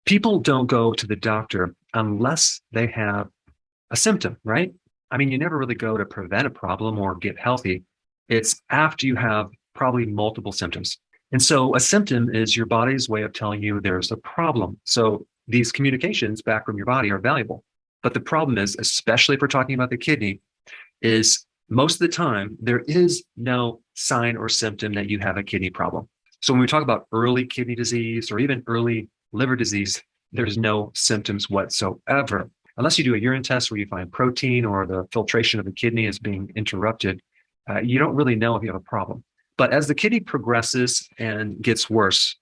People don't go to the doctor unless they have a symptom, right? I mean, you never really go to prevent a problem or get healthy. It's after you have probably multiple symptoms. And so a symptom is your body's way of telling you there's a problem. So these communications back from your body are valuable. But the problem is, especially if we're talking about the kidney, is most of the time there is no sign or symptom that you have a kidney problem. So when we talk about early kidney disease or even early liver disease, there's no symptoms whatsoever. Unless you do a urine test where you find protein or the filtration of the kidney is being interrupted, you don't really know if you have a problem. But as the kidney progresses and gets worse,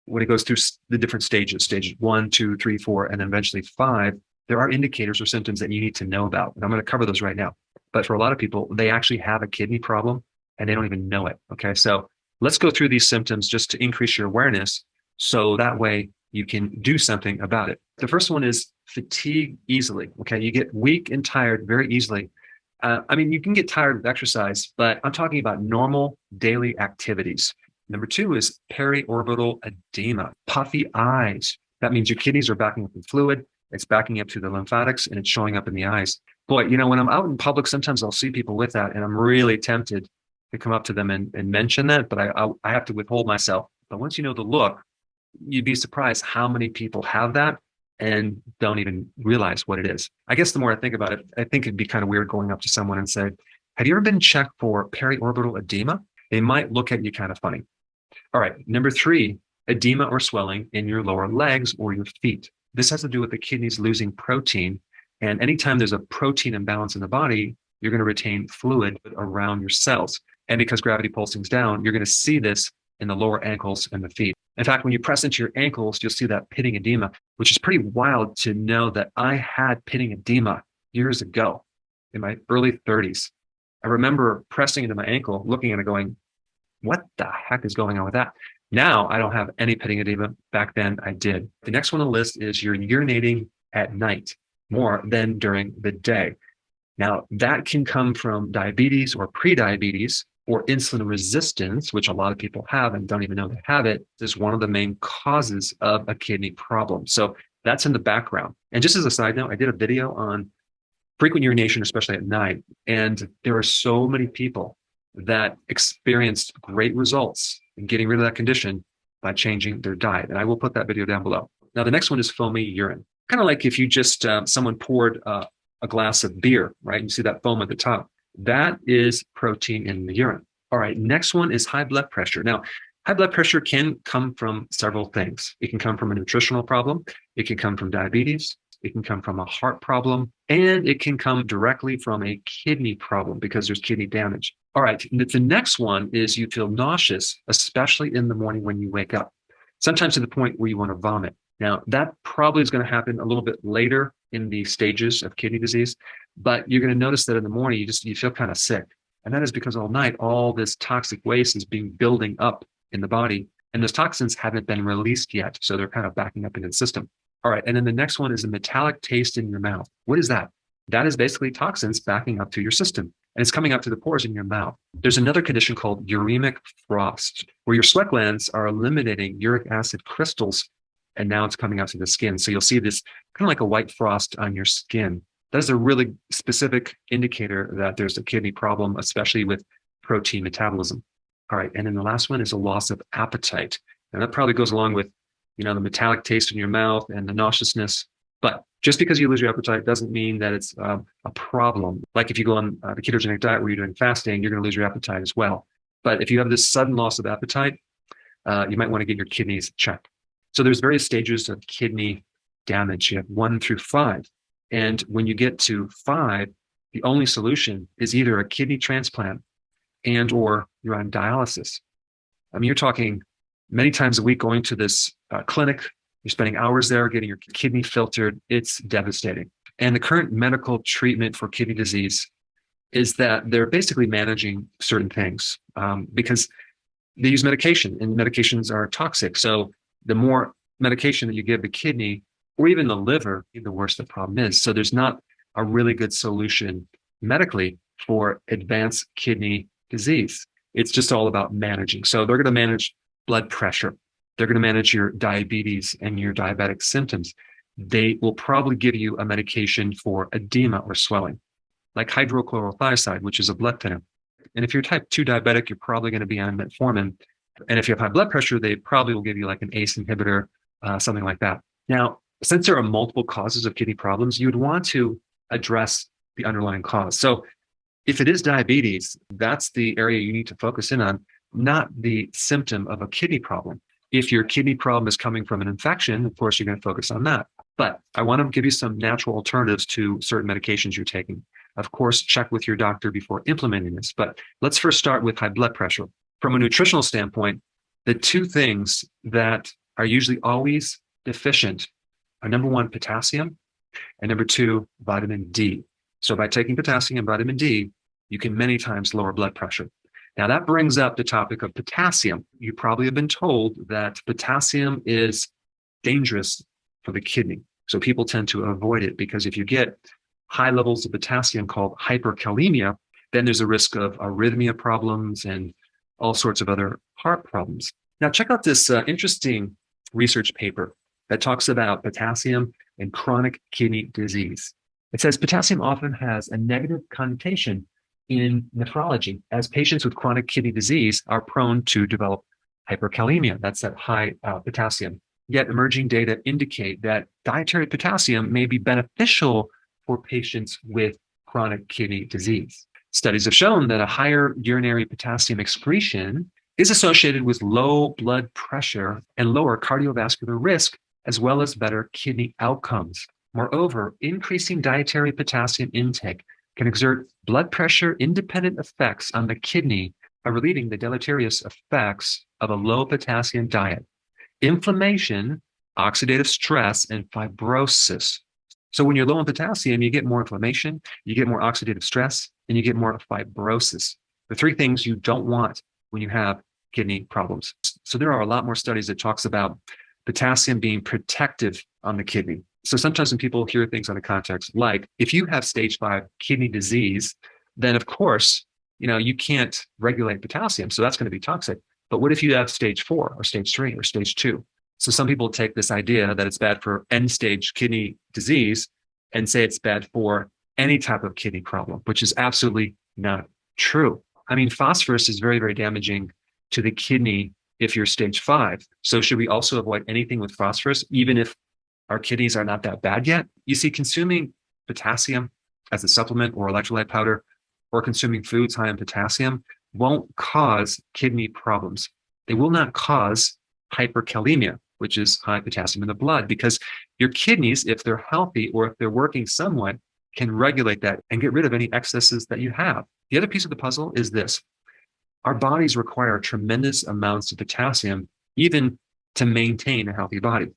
when it goes through the different stages, stage one, two, three, four, and then eventually five, there are indicators or symptoms that you need to know about. And I'm going to cover those right now. But for a lot of people, they actually have a kidney problem and they don't even know it. Okay. So let's go through these symptoms just to increase your awareness. So that way you can do something about it. The first one is fatigue easily. Okay. You get weak and tired very easily. I mean, you can get tired with exercise, but I'm talking about normal daily activities. Number two is periorbital edema, puffy eyes. That means your kidneys are backing up in fluid. It's backing up to the lymphatics and it's showing up in the eyes. Boy, when I'm out in public, sometimes I'll see people with that and I'm really tempted to come up to them and mention that, but I have to withhold myself. But once you know the look, you'd be surprised how many people have that and don't even realize what it is. I guess the more I think about it, I think it'd be kind of weird going up to someone and say, have you ever been checked for periorbital edema? They might look at you kind of funny. All right. Number three, edema or swelling in your lower legs or your feet. This has to do with the kidneys losing protein. And anytime there's a protein imbalance in the body, you're going to retain fluid around your cells. And because gravity pulsing's down, you're going to see this in the lower ankles and the feet. In fact, when you press into your ankles, you'll see that pitting edema, which is pretty wild to know that I had pitting edema years ago in my early 30s. I remember pressing into my ankle, looking at it going, what the heck is going on with that? Now I don't have any pitting edema. Back then I did. The next one on the list is you're urinating at night more than during the day. Now that can come from diabetes or prediabetes or insulin resistance, which a lot of people have and don't even know they have it, is one of the main causes of a kidney problem. So that's in the background. And just as a side note, I did a video on frequent urination, especially at night. And there are so many people that experienced great results in getting rid of that condition by changing their diet. And I will put that video down below. Now, the next one is foamy urine. Kind of like if you just, someone poured a glass of beer, right? You see that foam at the top. That is protein in the urine. All right. Next one is high blood pressure. Now, high blood pressure can come from several things. It can come from a nutritional problem. It can come from diabetes. It can come from a heart problem, and it can come directly from a kidney problem because there's kidney damage. All right. The next one is you feel nauseous, especially in the morning when you wake up, sometimes to the point where you want to vomit. Now, that probably is going to happen a little bit later in the stages of kidney disease, but you're going to notice that in the morning, you feel kind of sick. And that is because all night, all this toxic waste is being building up in the body, and those toxins haven't been released yet. So they're kind of backing up into the system. All right. And then the next one is a metallic taste in your mouth. What is that? That is basically toxins backing up to your system and it's coming up to the pores in your mouth. There's another condition called uremic frost, where your sweat glands are eliminating uric acid crystals and now it's coming out to the skin. So you'll see this kind of like a white frost on your skin. That is a really specific indicator that there's a kidney problem, especially with protein metabolism. All right. And then the last one is a loss of appetite. And that probably goes along with the metallic taste in your mouth and the nauseousness. But just because you lose your appetite doesn't mean that it's a problem. Like if you go on the ketogenic diet where you're doing fasting, you're going to lose your appetite as well. But if you have this sudden loss of appetite, you might want to get your kidneys checked. So there's various stages of kidney damage. You have 1 through 5. And when you get to 5, the only solution is either a kidney transplant and or you're on dialysis. I mean, you're talking many times a week going to this clinic. You're spending hours there getting your kidney filtered. It's devastating. And the current medical treatment for kidney disease is that they're basically managing certain things because they use medication and medications are toxic. So the more medication that you give the kidney or even the liver, the worse the problem is. So there's not a really good solution medically for advanced kidney disease. It's just all about managing. So they're going to manage blood pressure. They're going to manage your diabetes and your diabetic symptoms. They will probably give you a medication for edema or swelling, like hydrochlorothiazide, which is a blood thinner. And if you're type 2 diabetic, you're probably going to be on metformin. And if you have high blood pressure, they probably will give you like an ACE inhibitor, something like that. Now, since there are multiple causes of kidney problems, you would want to address the underlying cause. So if it is diabetes, that's the area you need to focus in on, not the symptom of a kidney problem. If your kidney problem is coming from an infection, of course, you're going to focus on that. But I want to give you some natural alternatives to certain medications you're taking. Of course, check with your doctor before implementing this. But let's first start with high blood pressure. From a nutritional standpoint, the two things that are usually always deficient are number one, potassium, and number two, vitamin D. So by taking potassium and vitamin D, you can many times lower blood pressure. Now that brings up the topic of potassium. You probably have been told that potassium is dangerous for the kidney. So people tend to avoid it because if you get high levels of potassium called hyperkalemia, then there's a risk of arrhythmia problems and all sorts of other heart problems. Now check out this interesting research paper that talks about potassium and chronic kidney disease. It says potassium often has a negative connotation in nephrology, as patients with chronic kidney disease are prone to develop hyperkalemia. That's that high potassium. Yet emerging data indicate that dietary potassium may be beneficial for patients with chronic kidney disease. Studies have shown that a higher urinary potassium excretion is associated with low blood pressure and lower cardiovascular risk, as well as better kidney outcomes. Moreover, increasing dietary potassium intake can exert blood pressure independent effects on the kidney by relieving the deleterious effects of a low potassium diet, inflammation, oxidative stress, and fibrosis. So when you're low in potassium, you get more inflammation, you get more oxidative stress, and you get more fibrosis. The three things you don't want when you have kidney problems. So there are a lot more studies that talks about potassium being protective on the kidney. So sometimes when people hear things out of context, like if you have stage 5 kidney disease, then of course, you can't regulate potassium. So that's going to be toxic. But what if you have stage 4 or stage 3 or stage 2? So some people take this idea that it's bad for end stage kidney disease and say it's bad for any type of kidney problem, which is absolutely not true. I mean, phosphorus is very, very damaging to the kidney if you're stage 5. So should we also avoid anything with phosphorus, even if our kidneys are not that bad yet? You see, consuming potassium as a supplement or electrolyte powder or consuming foods high in potassium won't cause kidney problems. They will not cause hyperkalemia, which is high potassium in the blood, because your kidneys, if they're healthy or if they're working somewhat, can regulate that and get rid of any excesses that you have. The other piece of the puzzle is this. Our bodies require tremendous amounts of potassium even to maintain a healthy body.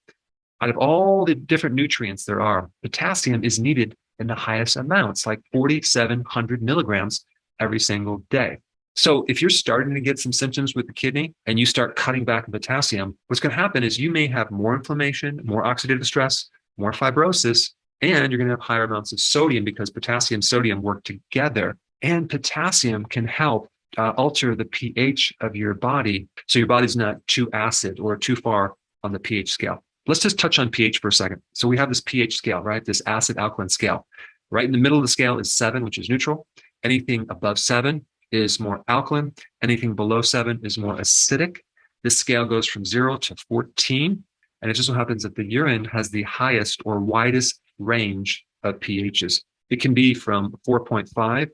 Out of all the different nutrients there are, potassium is needed in the highest amounts, like 4,700 milligrams every single day. So if you're starting to get some symptoms with the kidney and you start cutting back on potassium, what's going to happen is you may have more inflammation, more oxidative stress, more fibrosis, and you're going to have higher amounts of sodium because potassium and sodium work together. And potassium can help alter the pH of your body so your body's not too acid or too far on the pH scale. Let's just touch on pH for a second. So we have this pH scale, right? This acid alkaline scale. Right in the middle of the scale is 7, which is neutral. Anything above 7 is more alkaline. Anything below 7 is more acidic. This scale goes from 0 to 14. And it just so happens that the urine has the highest or widest range of pHs. It can be from 4.5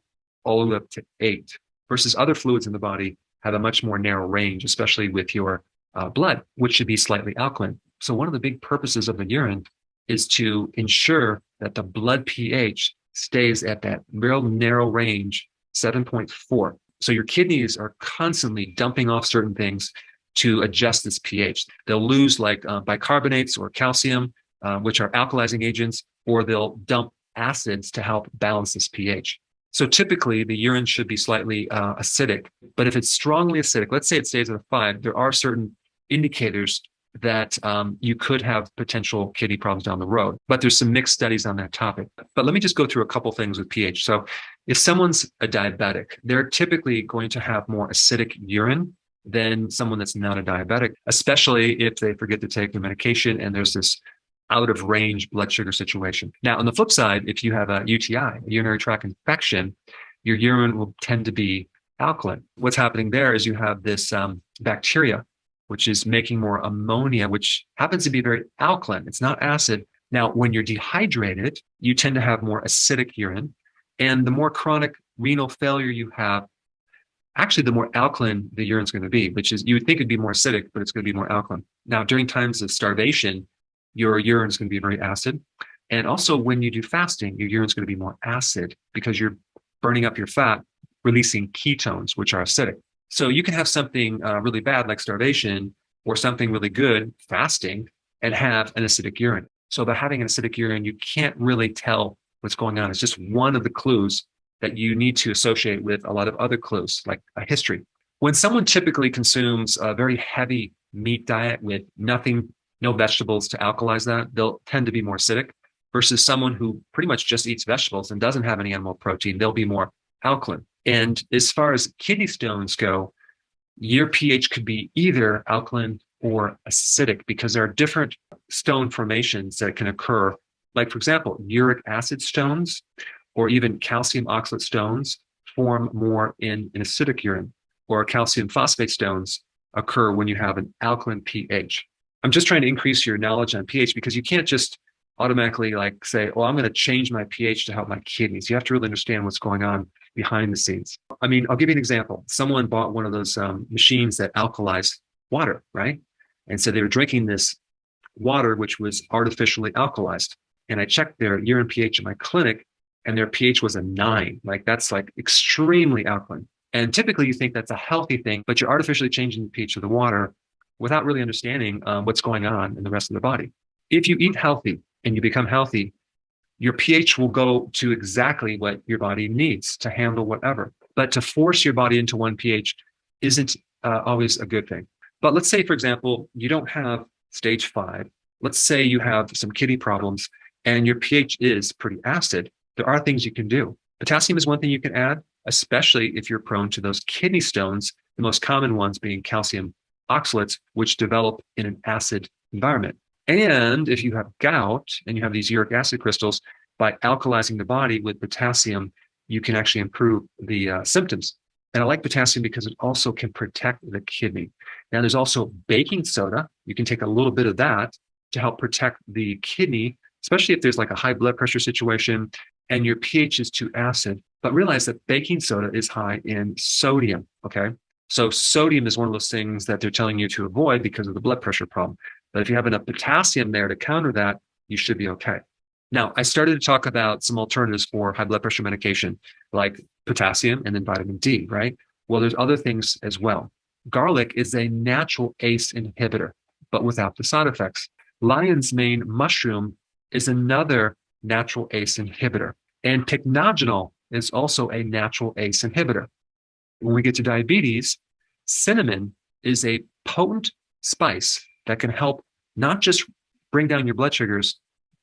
all the way up to 8, versus other fluids in the body have a much more narrow range, especially with your blood, which should be slightly alkaline. So one of the big purposes of the urine is to ensure that the blood pH stays at that real narrow range, 7.4. So your kidneys are constantly dumping off certain things to adjust this pH. They'll lose like bicarbonates or calcium, which are alkalizing agents, or they'll dump acids to help balance this pH. So typically the urine should be slightly acidic, but if it's strongly acidic, let's say it stays at a 5, there are certain indicators that you could have potential kidney problems down the road. But there's some mixed studies on that topic. But let me just go through a couple things with pH. So if someone's a diabetic, they're typically going to have more acidic urine than someone that's not a diabetic, especially if they forget to take their medication and there's this out of range blood sugar situation. Now, on the flip side, if you have a UTI, a urinary tract infection, your urine will tend to be alkaline. What's happening there is you have this bacteria, which is making more ammonia, which happens to be very alkaline. It's not acid. Now, when you're dehydrated, you tend to have more acidic urine. And the more chronic renal failure you have, actually, the more alkaline the urine's going to be, which is you would think it'd be more acidic, but it's going to be more alkaline. Now, during times of starvation, your urine is going to be very acid. And also, when you do fasting, your urine is going to be more acid because you're burning up your fat, releasing ketones, which are acidic. So you can have something really bad like starvation or something really good, fasting, and have an acidic urine. So by having an acidic urine, you can't really tell what's going on. It's just one of the clues that you need to associate with a lot of other clues, like a history. When someone typically consumes a very heavy meat diet with nothing, no vegetables to alkalize that, they'll tend to be more acidic versus someone who pretty much just eats vegetables and doesn't have any animal protein, they'll be more alkaline. And as far as kidney stones go, your pH could be either alkaline or acidic because there are different stone formations that can occur. Like, for example, uric acid stones or even calcium oxalate stones form more in an acidic urine, or calcium phosphate stones occur when you have an alkaline pH. I'm just trying to increase your knowledge on pH because you can't just automatically like say, oh, I'm going to change my pH to help my kidneys. You have to really understand what's going on behind the scenes. I mean, I'll give you an example. Someone bought one of those machines that alkalize water, right? And so they were drinking this water, which was artificially alkalized. And I checked their urine pH in my clinic and their pH was a 9. Like that's like extremely alkaline. And typically you think that's a healthy thing, but you're artificially changing the pH of the water without really understanding what's going on in the rest of the body. If you eat healthy and you become healthy, your pH will go to exactly what your body needs to handle whatever. But to force your body into one pH isn't always a good thing. But let's say, for example, you don't have stage 5. Let's say you have some kidney problems and your pH is pretty acid. There are things you can do. Potassium is one thing you can add, especially if you're prone to those kidney stones, the most common ones being calcium oxalates, which develop in an acid environment. And if you have gout and you have these uric acid crystals, by alkalizing the body with potassium, you can actually improve the symptoms. And I like potassium because it also can protect the kidney. Now, there's also baking soda. You can take a little bit of that to help protect the kidney, especially if there's like a high blood pressure situation and your pH is too acid. But realize that baking soda is high in sodium, okay? So sodium is one of those things that they're telling you to avoid because of the blood pressure problem. But if you have enough potassium there to counter that, you should be okay. Now, I started to talk about some alternatives for high blood pressure medication, like potassium and then vitamin D, right? Well, there's other things as well. Garlic is a natural ACE inhibitor, but without the side effects. Lion's mane mushroom is another natural ACE inhibitor. And pycnogenol is also a natural ACE inhibitor. When we get to diabetes, cinnamon is a potent spice that can help not just bring down your blood sugars,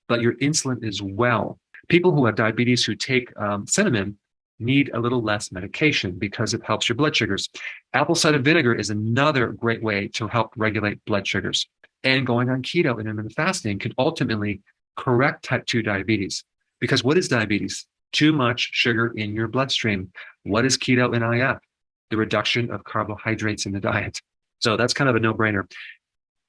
but your insulin as well. People who have diabetes who take cinnamon need a little less medication because it helps your blood sugars. Apple cider vinegar is another great way to help regulate blood sugars. And going on keto and intermittent fasting can ultimately correct type 2 diabetes. Because what is diabetes? Too much sugar in your bloodstream. What is keto and IF? The reduction of carbohydrates in the diet. So that's kind of a no-brainer.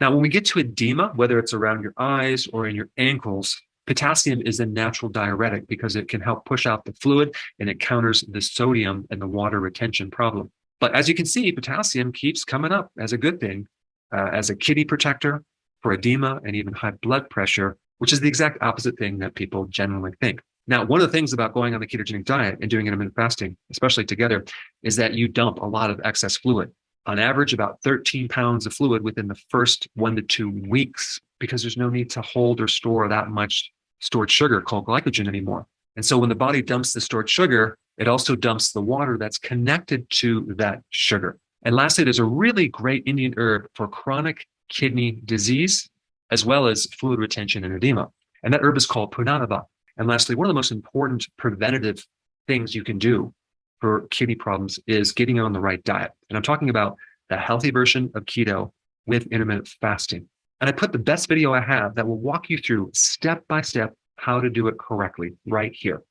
Now, when we get to edema, whether it's around your eyes or in your ankles, potassium is a natural diuretic because it can help push out the fluid and it counters the sodium and the water retention problem. But as you can see, potassium keeps coming up as a good thing, as a kidney protector for edema and even high blood pressure, which is the exact opposite thing that people generally think. Now, one of the things about going on the ketogenic diet and doing intermittent fasting, especially together, is that you dump a lot of excess fluid. On average, about 13 pounds of fluid within the first 1 to 2 weeks, because there's no need to hold or store that much stored sugar called glycogen anymore. And so when the body dumps the stored sugar, it also dumps the water that's connected to that sugar. And lastly, there's a really great Indian herb for chronic kidney disease, as well as fluid retention and edema. And that herb is called punanaba. And lastly, one of the most important preventative things you can do for kidney problems is getting on the right diet. And I'm talking about the healthy version of keto with intermittent fasting. And I put the best video I have that will walk you through step by step how to do it correctly right here.